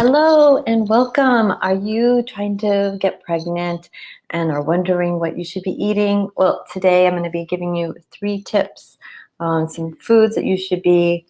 Hello and welcome. Are you trying to get pregnant and are wondering what you should be eating? Well, today I'm going to be giving you 3 tips on some foods that you should be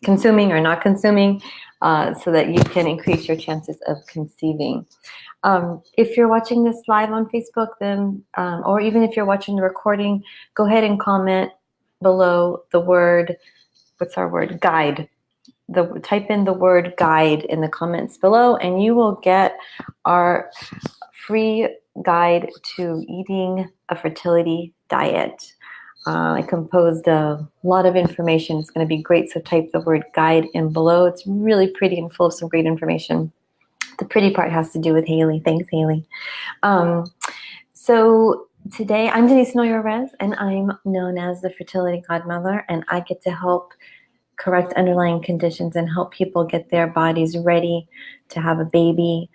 consuming or not consuming so that you can increase your chances of conceiving. If you're watching this live on Facebook, then, or even if you're watching the recording, go ahead and comment below the word, what's our word? Guide. Type in the word guide in the comments below and you will get our free guide to eating a fertility diet. I composed a lot of information. It's going to be great, so type the word guide in below. It's really pretty and full of some great information. The pretty part has to do with Haley. Thanks, Haley. So today I'm Denise Noyer-Erez and I'm known as the Fertility Godmother, and I get to help correct underlying conditions and help people get their bodies ready to have a baby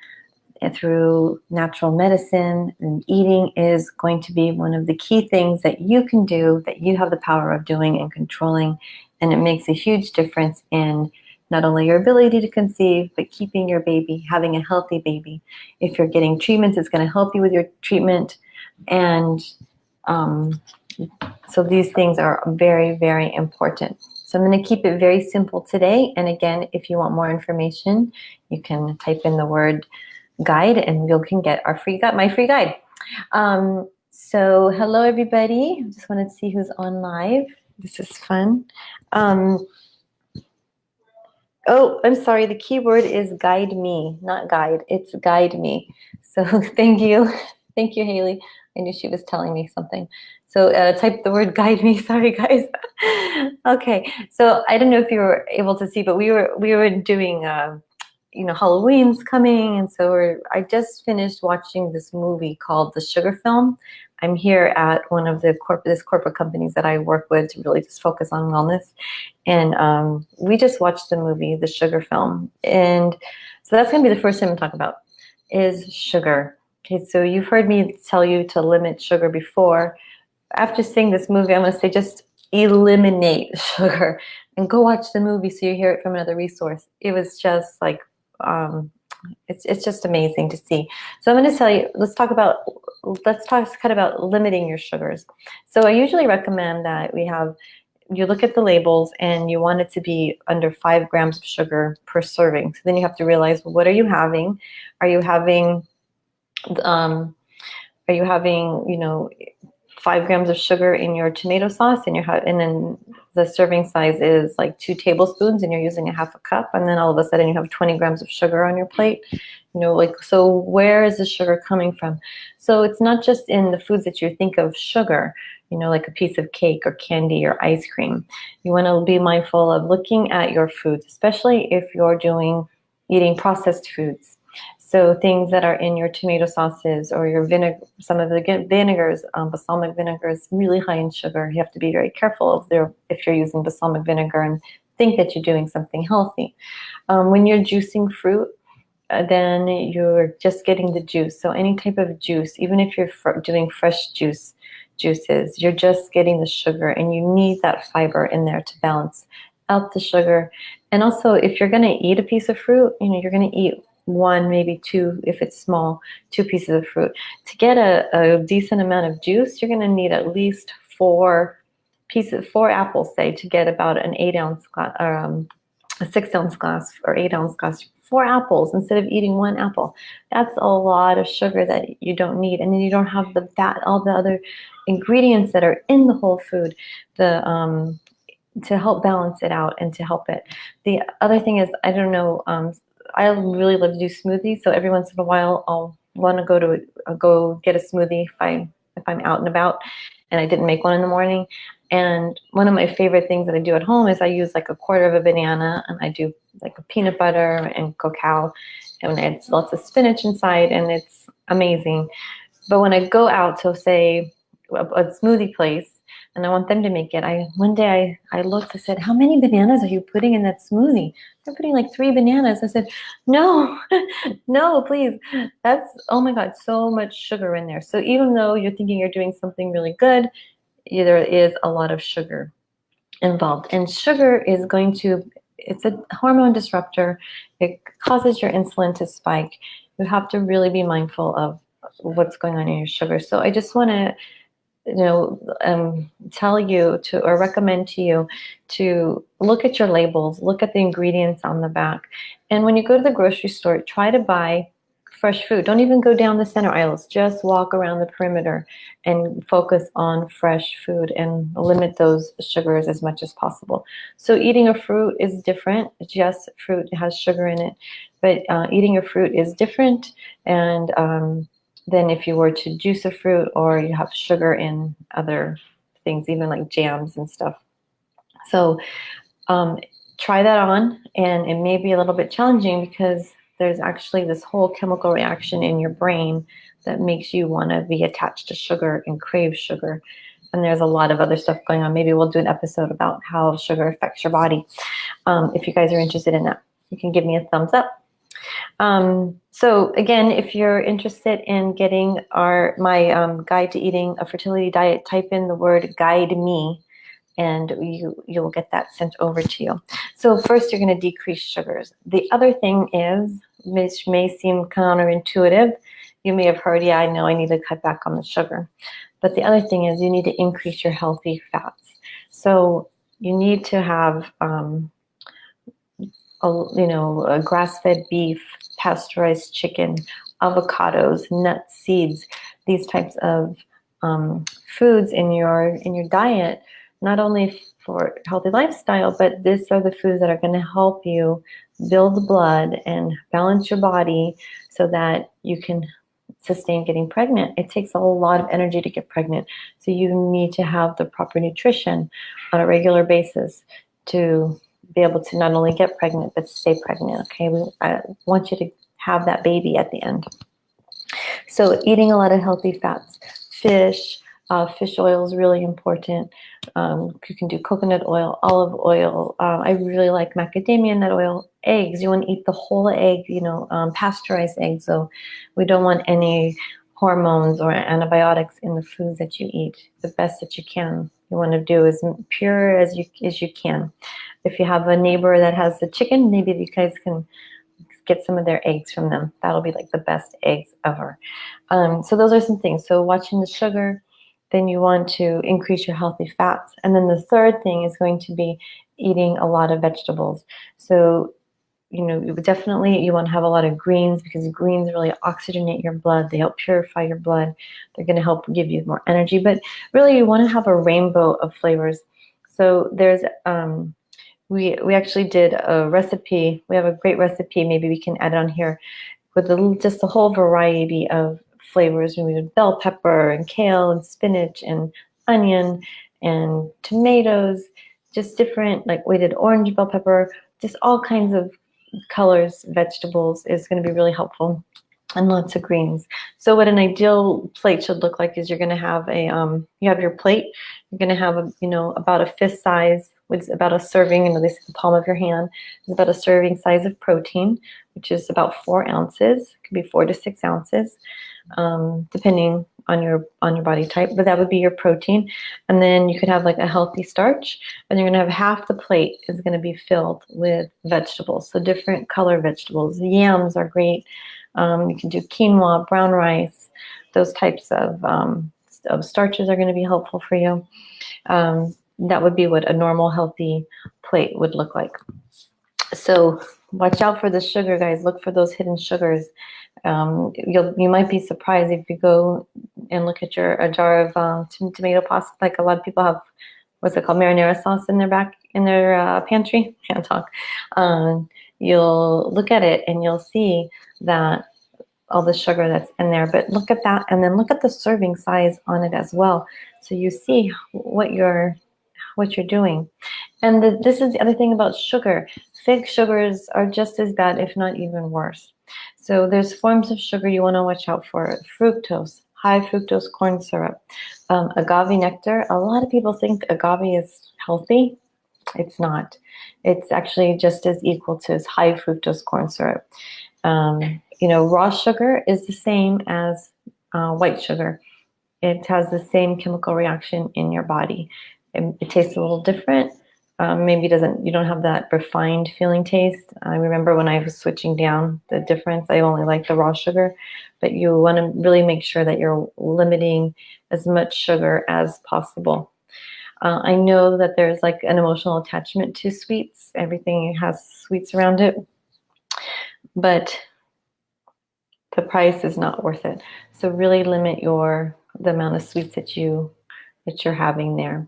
through natural medicine. And eating is going to be one of the key things that you can do, that you have the power of doing and controlling, and it makes a huge difference in not only your ability to conceive, but keeping your baby, having a healthy baby. If you're getting treatments, it's going to help you with your treatment. And so these things are very, very important. So I'm going to keep it very simple today. And again, if you want more information, you can type in the word guide and you can get our my free guide. So hello, everybody. Just wanted to see who's on live. This is fun. Oh, I'm sorry. The key word is guide me, not guide. It's guide me. So thank you. Thank you, Haley. I knew she was telling me something. So type the word guide me. Sorry, guys. Okay. So I don't know if you were able to see, but we were doing, Halloween's coming, and so I just finished watching this movie called The Sugar Film. I'm here at one of the corporate companies that I work with to really just focus on wellness, and we just watched the movie The Sugar Film, and so that's going to be the first thing I'm talking about is sugar. Okay, so you've heard me tell you to limit sugar before. After seeing this movie, I'm going to say just eliminate sugar and go watch the movie so you hear it from another resource. It was just like, it's just amazing to see. So I'm going to tell you, let's talk about limiting your sugars. So I usually recommend that you look at the labels and you want it to be under 5 grams of sugar per serving. So then you have to realize, well, what are you having? Are you having 5 grams of sugar in your tomato sauce, and then the serving size is like 2 tablespoons and you're using a half a cup, and then all of a sudden you have 20 grams of sugar on your plate. So where is the sugar coming from? So it's not just in the foods that you think of sugar, like a piece of cake or candy or ice cream. You want to be mindful of looking at your foods, especially if you're eating processed foods. So things that are in your tomato sauces or your vinegar, some of the vinegars, balsamic vinegar is really high in sugar. You have to be very careful if you're using balsamic vinegar and think that you're doing something healthy. When you're juicing fruit, then you're just getting the juice. So any type of juice, even if you're doing fresh juices, you're just getting the sugar, and you need that fiber in there to balance out the sugar. And also, if you're going to eat a piece of fruit, you're going to eat 1, maybe 2, if it's small, 2 pieces of fruit. To get a decent amount of juice, you're going to need at least 4 apples, say, to get about an 8-ounce glass, or a 6-ounce glass or 8-ounce glass. 4 apples instead of eating 1 apple. That's a lot of sugar that you don't need, and then you don't have all the other ingredients that are in the whole food, to help balance it out and to help it. The other thing is, I don't know. I really love to do smoothies, so every once in a while I'll want to go get a smoothie if I'm out and about and I didn't make one in the morning. And one of my favorite things that I do at home is I use like a quarter of a banana, and I do like a peanut butter and cacao, and it's lots of spinach inside, and it's amazing. But when I go out to, say, a smoothie place, and I want them to make it, one day I looked, I said, how many bananas are you putting in that smoothie? They're putting like 3 bananas. I said, no, no, please. That's, oh my God, so much sugar in there. So even though you're thinking you're doing something really good, there is a lot of sugar involved. And sugar is going to it's a hormone disruptor. It causes your insulin to spike. You have to really be mindful of what's going on in your sugar. So I just want to, tell you to, or recommend to you, to look at your labels, look at the ingredients on the back. And when you go to the grocery store, try to buy fresh food. Don't even go down the center aisles. Just walk around the perimeter and focus on fresh food and limit those sugars as much as possible. So eating a fruit is different. Yes, fruit has sugar in it, but eating a fruit is different. And than if you were to juice a fruit or you have sugar in other things, even like jams and stuff. So try that on, and it may be a little bit challenging because there's actually this whole chemical reaction in your brain that makes you want to be attached to sugar and crave sugar. And there's a lot of other stuff going on. Maybe we'll do an episode about how sugar affects your body. If you guys are interested in that, you can give me a thumbs up. So again, if you're interested in getting my guide to eating a fertility diet, type in the word guide me, and you'll get that sent over to you. So first, you're going to decrease sugars. The other thing is, which may seem counterintuitive, you may have heard, yeah, I know I need to cut back on the sugar. But the other thing is you need to increase your healthy fats. So you need to have a grass-fed beef, pasteurized chicken, avocados, nuts, seeds, these types of foods in your diet, not only for healthy lifestyle, but these are the foods that are going to help you build blood and balance your body so that you can sustain getting pregnant. It takes a lot of energy to get pregnant, so you need to have the proper nutrition on a regular basis to be able to not only get pregnant, but stay pregnant, okay? I want you to have that baby at the end. So eating a lot of healthy fats. Fish oil is really important. You can do coconut oil, olive oil. I really like macadamia nut oil. Eggs, you want to eat the whole egg, pasteurized eggs. So we don't want any hormones or antibiotics in the foods that you eat. The best that you want to do is pure as you can. If you have a neighbor that has the chicken, maybe you guys can get some of their eggs from them. That'll be like the best eggs ever. So those are some things. So watching the sugar, then you want to increase your healthy fats. And then the third thing is going to be eating a lot of vegetables. So, you want to have a lot of greens, because greens really oxygenate your blood. They help purify your blood. They're going to help give you more energy. But really, you want to have a rainbow of flavors. So there's we actually did a recipe. We have a great recipe. Maybe we can add it on here with just a whole variety of flavors. We did bell pepper and kale and spinach and onion and tomatoes, just different, like we did orange bell pepper, just all kinds of colors, vegetables is going to be really helpful, and lots of greens. So what an ideal plate should look like is you're going to have you have your plate. You're going to have about a fist size, with about a serving, this is the palm of your hand, is about a serving size of protein, which is about 4 ounces. It could be 4 to 6 ounces, depending on your body type. But that would be your protein. And then you could have like a healthy starch, and you're going to have half the plate is going to be filled with vegetables. So different color vegetables. Yams are great. You can do quinoa, brown rice. Those types of starches are going to be helpful for you. That would be what a normal healthy plate would look like. So watch out for the sugar, guys. Look for those hidden sugars. You might be surprised if you go and look at a jar of tomato pasta. Like a lot of people have, what's it called, marinara sauce in their pantry. Can't talk. You'll look at it and you'll see that all the sugar that's in there. But look at that, and then look at the serving size on it as well, so you see what you're doing. And this is the other thing about sugar. Fake sugars are just as bad, if not even worse. So there's forms of sugar you want to watch out for. Fructose, high fructose corn syrup, agave nectar. A lot of people think agave is healthy. It's not. It's actually just as equal to high fructose corn syrup. Raw sugar is the same as white sugar. It has the same chemical reaction in your body. It tastes a little different, maybe you don't have that refined feeling taste. I remember when I was switching down the difference, I only like the raw sugar, but you want to really make sure that you're limiting as much sugar as possible. I know that there's like an emotional attachment to sweets. Everything has sweets around it, but the price is not worth it. So really limit the amount of sweets that you're having there.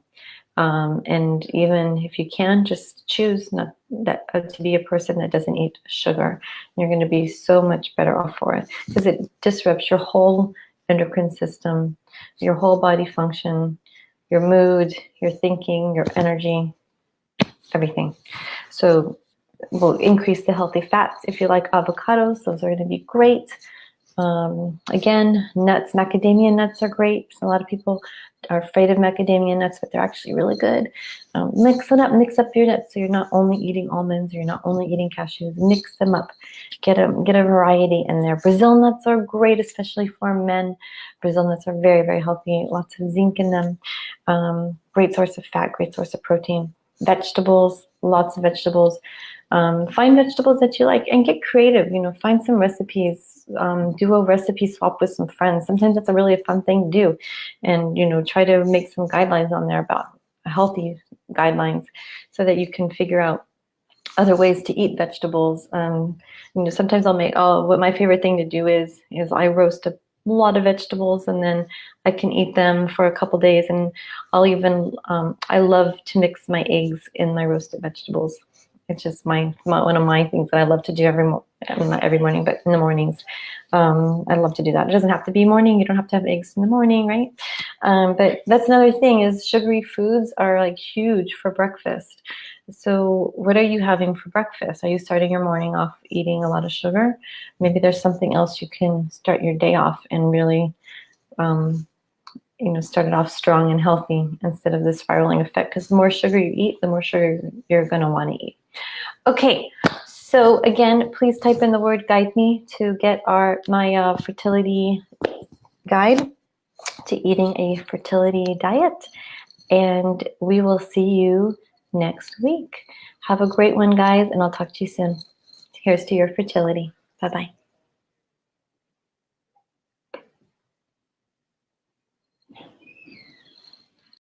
And even if you can, just choose not to be a person that doesn't eat sugar. You're going to be so much better off for it, because it disrupts your whole endocrine system, your whole body function, your mood, your thinking, your energy, everything. So we'll increase the healthy fats. If you like avocados, those are going to be great. Again, nuts, macadamia nuts are great. So a lot of people are afraid of macadamia nuts, but they're actually really good. Mix up your nuts, so you're not only eating almonds, or you're not only eating cashews. Mix them up. Get a variety in there. Brazil nuts are great, especially for men. Brazil nuts are very, very healthy. Lots of zinc in them. Great source of fat, great source of protein. Vegetables, lots of vegetables. Find vegetables that you like and get creative. Find some recipes. Do a recipe swap with some friends. Sometimes that's a really fun thing to do. And, try to make some guidelines on there about healthy guidelines, so that you can figure out other ways to eat vegetables. Sometimes what my favorite thing to do is I roast a lot of vegetables, and then I can eat them for a couple days. And I'll even, I love to mix my eggs in my roasted vegetables. It's just one of my things that I love to do not every morning, but in the mornings. I love to do that. It doesn't have to be morning. You don't have to have eggs in the morning, right? But that's another thing, is sugary foods are like huge for breakfast. So what are you having for breakfast? Are you starting your morning off eating a lot of sugar? Maybe there's something else you can start your day off and really start it off strong and healthy, instead of the spiraling effect. Because the more sugar you eat, the more sugar you're going to want to eat. Okay, so again, please type in the word "guide me" to get my fertility guide to eating a fertility diet. And we will see you next week. Have a great one, guys, and I'll talk to you soon. Here's to your fertility. Bye-bye.